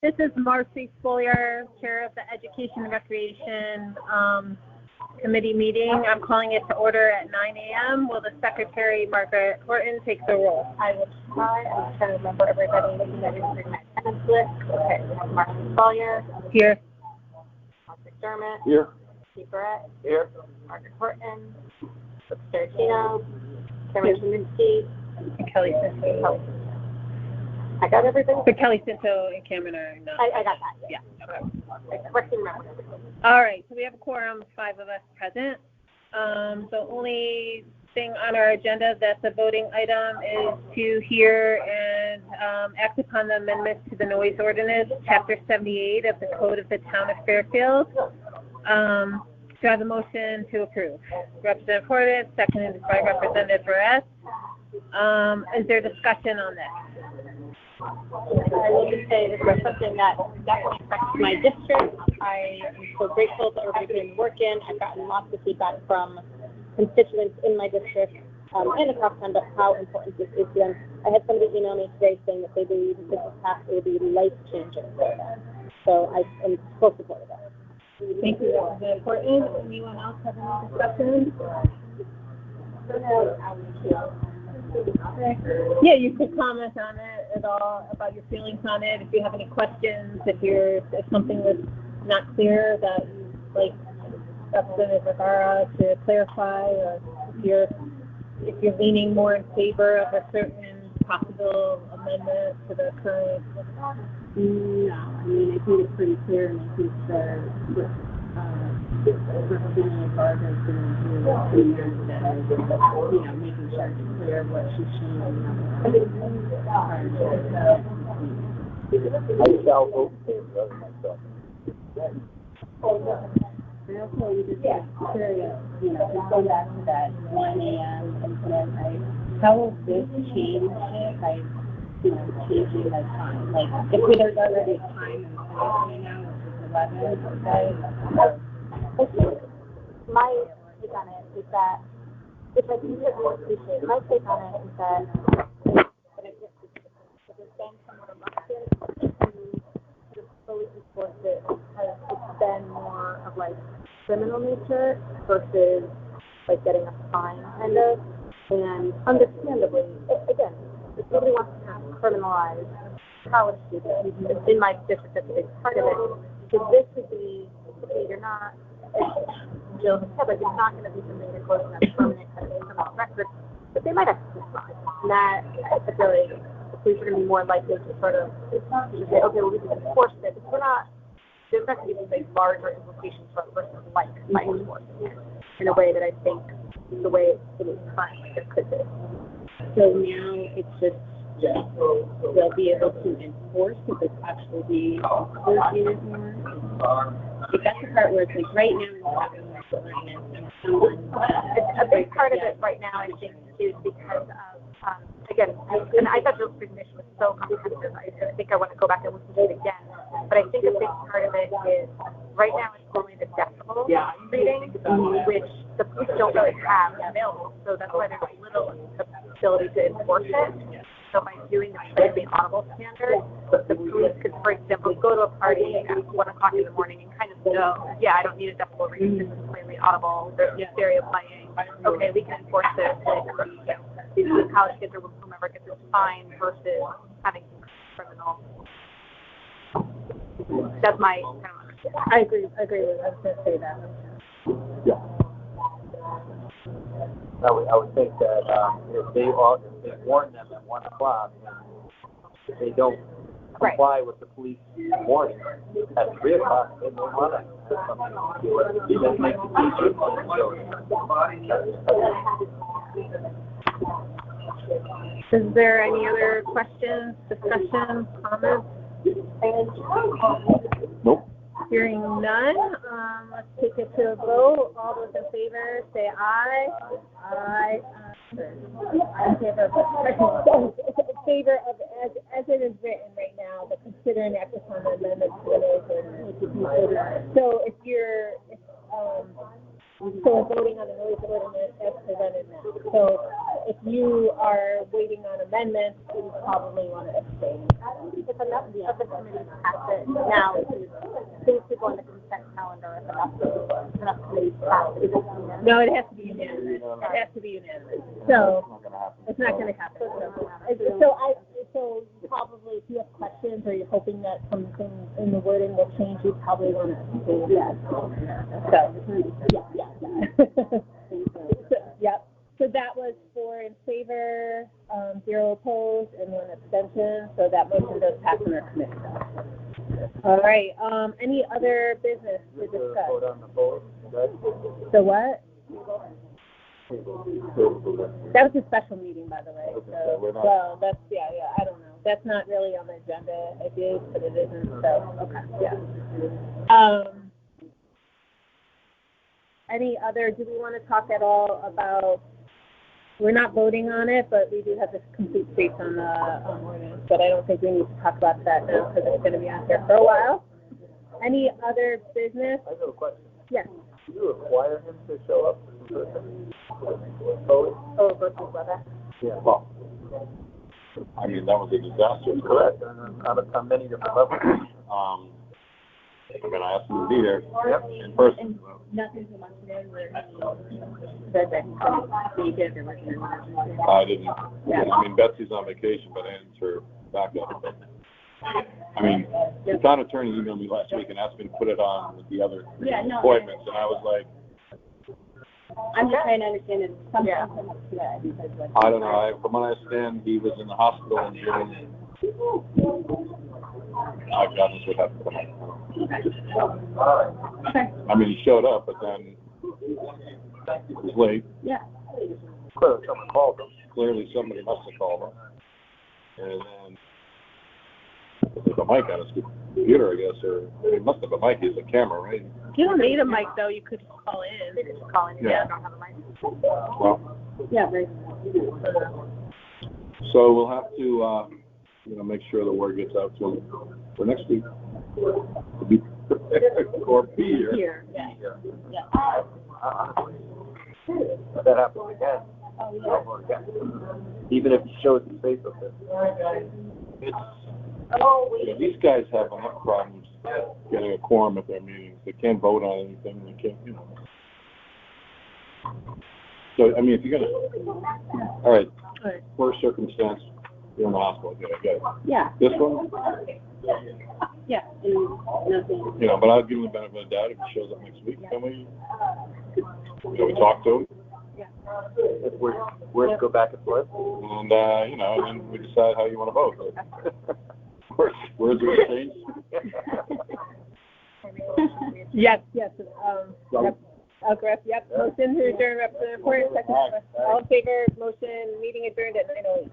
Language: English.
This is Marcy Spolier, Chair of the Education and Recreation Committee meeting. I'm calling it to order at 9 a.m. Will the Secretary, Margaret Horton, take the roll? I will try. I'm trying to remember everybody that is in my attendance list. Okay, we have Marcy Spolier. Here. Mark McDermott. Here. Steve Barrett. Here. Margaret Horton. Sarah Tino. Cameron Cheminsky. And Kelly Cinto. I got everything? But Kelly Cinto and Cameron are not. I got that. Yeah. Okay. I correctly remember everything. All right. So we have a quorum, 5 of us present. The only thing on our agenda that's a voting item is to hear and act upon the amendments to the noise ordinance, Chapter 78 of the Code of the Town of Fairfield. Do I have a motion to approve? Representative Horton, seconded by Representative Barrett. Is there discussion on this? I will just say this is something that definitely affects my district. I am so grateful that everybody putting the work in. I've gotten lots of feedback from constituents in my district and across town about how important this is to them. I had somebody email me today saying that they believe if this is passed, it will be life-changing for them. So I am full support of that. Thank you, Representative Horton. Anyone else have any discussion? Yeah, you could comment on it at all, about your feelings on it. If you have any questions, if something was not clear that you'd like Representative Vergara to clarify, or if you're leaning more in favor of a certain possible amendment to the current. No, I mean, I think it's pretty clear, and I think Representative Varga is going to do pretty good at, making sure it's clear what she's changing. I shall vote in favor of myself. And also, you just curious, just going back to that 1 a.m. incident, right? How will this change it by, changing the time? Like, if there's already a time in place now, which is 11, right? I think my take on it is that, which I think is more appreciated, my take on it is that it's been somewhat reluctant to sort of fully enforce it because it's been more of like criminal nature versus like getting a fine kind of. And understandably, again, if nobody wants to kind of criminalize college students, in my district that's a big part of it, because this would be, okay, you're not, Jill has said, like, it's not going to be something that's close to a permanent kind of criminal record, but they might have to decide. And that, I feel like the police are going to be more likely to sort of say, okay, well, we can enforce this. If we're not, there's not going to be these larger implications for a person like enforcing it in a way that I think the way it is currently it could be. So now it's just, they'll be able to enforce it, but actually be enforcing it more. Like that's the part where it's like right now we're having this ordinance and someone. A big part of it right now, I think, is because of, again, and I thought Jill's presentation was so comprehensive. I think I want to go back and listen to it again. But I think a big part of it is right now it's only the decibel reading, which the police don't really have available. So that's why there's little ability to enforce it. So by doing the audible standard, the police could, for example, go to a party at 1 o'clock in the morning and kind of know, I don't need a decibel reading. This is clearly audible. There's stereo playing. Okay, we can enforce this. The college kids or whomever gets this fine versus having criminal. That's my kind of understanding. I agree with I was going to say that. Yeah. I would think that if they warn them at 1 o'clock, if they don't comply with the police warning at 3 o'clock, then they want to have something to do with it. That makes it easier. Is there any other questions, discussion, comments? Nope. Hearing none, let's take it to a vote. All those in favor, say aye. Aye. In favor of as it is written right now, but considering act upon the amendments to the noise ordinance. So if you're we're voting on the noise ordinance as presented now. So if you are waiting on amendments, you probably may want to abstain. If enough of the committee pass it now, things to go on the consent calendar if enough committees pass it. No, it has to be unanimous. It has to be unanimous. So it's not going to happen. So probably if you have questions or you're hoping that something in the wording will change, you probably want to abstain. Yeah. So, yep. So that was 4 in favor, 0 opposed, and 1 abstention. So that motion does pass in our committee. All right. Any other business to discuss? Vote on the vote. So what? That was a special meeting, by the way. So, well, that's I don't know. That's not really on the agenda. It is, but it isn't. So okay, yeah. Any other? Do we want to talk at all about? We're not voting on it, but we do have this complete space on the ordinance. But I don't think we need to talk about that now because it's going to be on here for a while. Any other business? I have a question. Yes. Do you require him to show up in person? Oh, versus weather. Yeah. Well, I mean, that was a disaster. correct. On many different levels. I mean, I asked him to be there in person. Nothing so much there where Said that they did there was an emergency. I didn't. I mean, Betsy's on vacation, but I didn't her backup. But, I mean, the town attorney emailed me last week and asked me to put it on with the other appointments, and I was like, I'm just trying to understand it. Some Yeah. because like I don't know. From what I understand, he was in the hospital in June. God knows what happened to him. I mean, he showed up, but then it was late. yeah. Clearly someone called him. Clearly, somebody must have called him. And then there's a mic on his computer, I guess, or he must have a mic. He has a camera, right? You don't need a mic though. You could call in. they just call in. Yeah. I don't have a mic. Well, Yeah, right. so we'll have to, make sure the word gets out to him for next week. To be or be here. Here, yeah. Honestly, if that happens again, I'll vote again. Even if he shows his face up there. These guys have enough problems getting a quorum at their meetings. They can't vote on anything. They can't, So, I mean, if you're going to, all right, first circumstance, you're in the hospital, I get it. Yeah. This one, Yeah. And nothing. but I'll give him the benefit of the doubt if he shows up next week. Can we talk to him? If we're go back and forth. And, and then we decide how you want to vote. Where's the exchange? Yes. Yep. Motion to adjourn, Representative Porter. Second. All in favor? Motion. Meeting adjourned at 9:08.